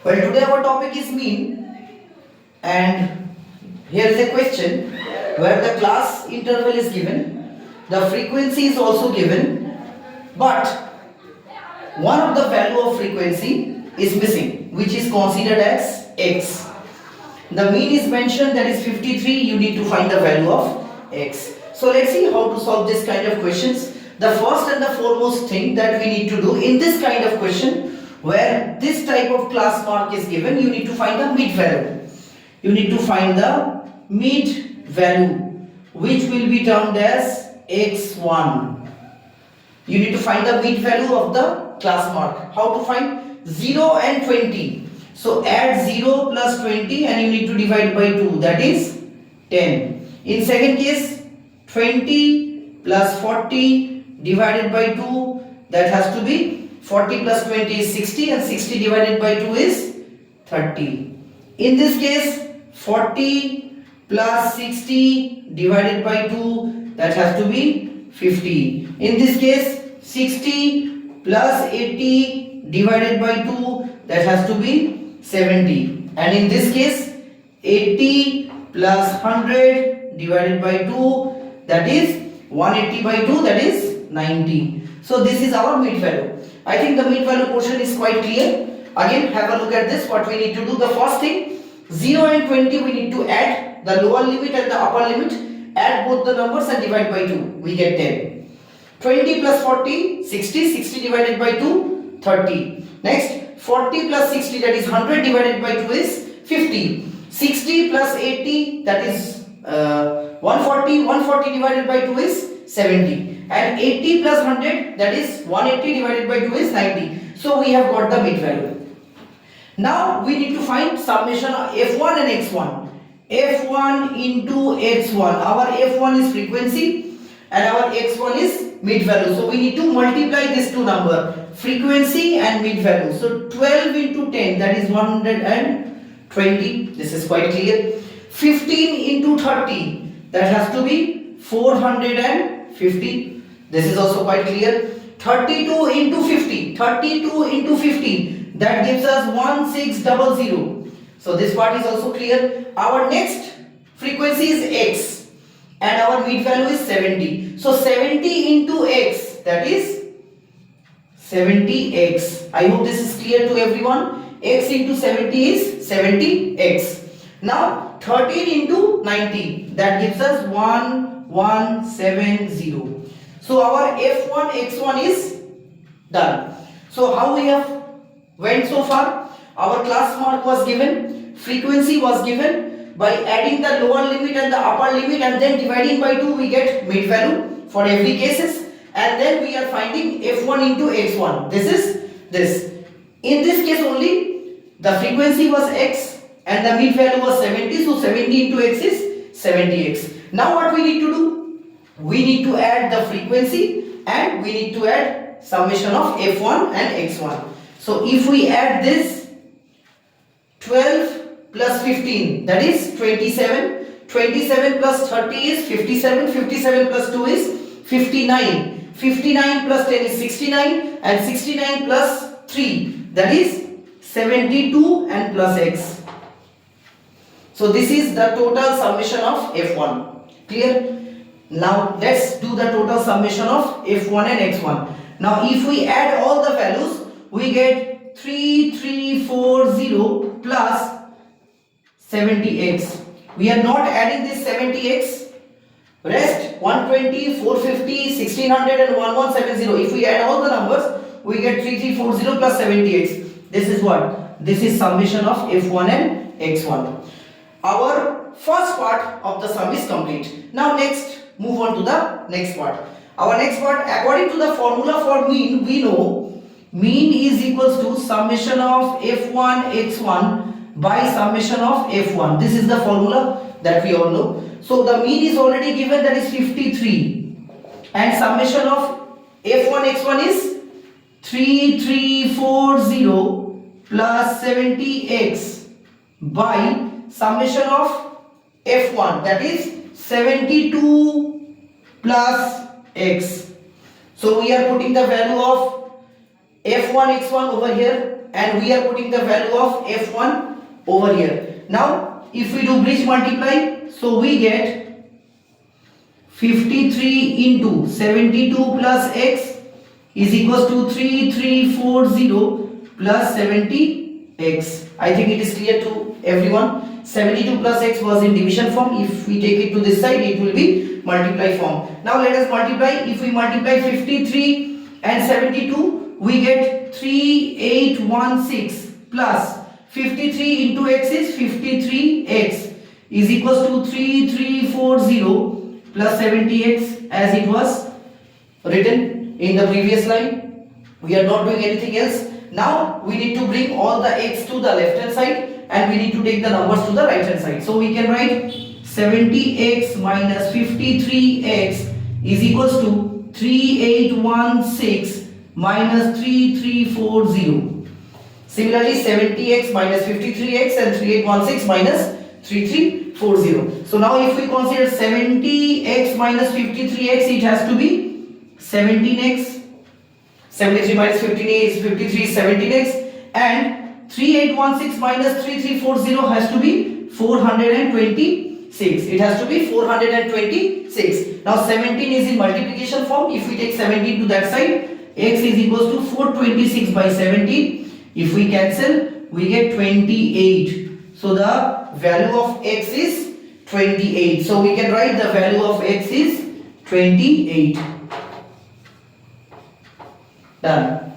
Well, today our topic is mean, and here is a question where the class interval is given, the frequency is also given, but one of the value of frequency is missing, which is considered as x. The mean is mentioned, that is 53. You need to find the value of x. So let's see how to solve this kind of questions. The first and the foremost thing that we need to do in this kind of question, where this type of class mark is given, you need to find the mid value. You need to find the mid value, which will be termed as x1. You need to find the mid value of the class mark. How to find? 0 and 20. So add 0 plus 20 and you need to divide by 2, that is 10. In second case, 20 plus 40 divided by 2, that has to be 40 plus 20 is 60, and 60 divided by 2 is 30. In this case, 40 plus 60 divided by 2, that has to be 50. In this case, 60 plus 80 divided by 2, that has to be 70. And in this case, 80 plus 100 divided by 2, that is 180 by 2, that is 90. So this is our mid value. I think the mid value portion is quite clear. Again, have a look at this. What we need to do, the first thing, 0 and 20 we need to add the lower limit and the upper limit. Add both the numbers and divide by 2. We get 10. 20 plus 40, 60. 60 divided by 2, 30. Next, 40 plus 60, that is 100 divided by 2 is 50. 60 plus 80, that is 140. 140 divided by 2 is 70. And 80 plus 100, that is 180 divided by 2 is 90. So we have got the mid value. Now we need to find summation of f1 and x1. f1 into x1. Our f1 is frequency and our x1 is mid value. So we need to multiply these two numbers, frequency and mid value. So 12 into 10, that is 120. This is quite clear. 15 into 30, that has to be 450. This is also quite clear. 32 into 50. 32 into 50, that gives us 1600. So this part is also clear. Our next frequency is x and our mid value is 70. So 70 into x, that is 70x. I hope this is clear to everyone. X into 70 is 70x. Now 13 into 90, that gives us 1170. So our f1 x1 is done. So how we have went so far? Our class mark was given, frequency was given. By adding the lower limit and the upper limit and then dividing by 2, we get mid value for every cases. And then we are finding f1 into x1. This is this. In this case only, the frequency was x and the mid value was 70. So 70 into x is 70x. Now what we need to do? We need to add the frequency and we need to add summation of f1 and x1. So if we add this, 12 plus 15, that is 27. 27 plus 30 is 57. 57 plus 2 is 59. 59 plus 10 is 69. And 69 plus 3, that is 72 and plus x. So this is the total summation of f1. Clear? Now let's do the total summation of f1 and x1. Now if we add all the values, we get 3340 plus 70x. We are not adding this 70x. Rest 120, 450, 1600 and 1170. If we add all the numbers, we get 3340 plus 70x. This is what? This is summation of f1 and x1. Our first part of the sum is complete. Now next, move on to the next part. Our next part, according to the formula for mean, we know mean is equals to summation of f1 x1 by summation of f1. This is the formula that we all know. So the mean is already given, that is 53, and summation of f1 x1 is 3340 plus 70x by summation of f1, that is 72 plus x. So we are putting the value of f1 x1 over here. and we are putting the value of f1 over here. Now if we do bridge multiply, so we get 53 into 72 plus x is equals to 3340 plus 70x. I think it is clear to everyone. 72 plus x was in division form. If we take it to this side, it will be multiply form. Now let us multiply. If we multiply 53 and 72, we get 3816 plus 53 into x is 53x is equals to 3340 plus 70x as it was written in the previous line. We are not doing anything else. Now we need to bring all the x to the left hand side and we need to take the numbers to the right hand side. So we can write 70x minus 53x is equals to 3816 minus 3340. Similarly 70x minus 53x and 3816 minus 3340. So now if we consider 70x minus 53x, it has to be 17x. 73 minus 15 is 53 is 17x, and 3816 minus 3340 has to be 426. It has to be 426. Now 17 is in multiplication form. If we take 17 to that side, x is equals to 426 by 17. If we cancel, we get 28. So the value of x is 28. So we can write the value of x is 28. Done.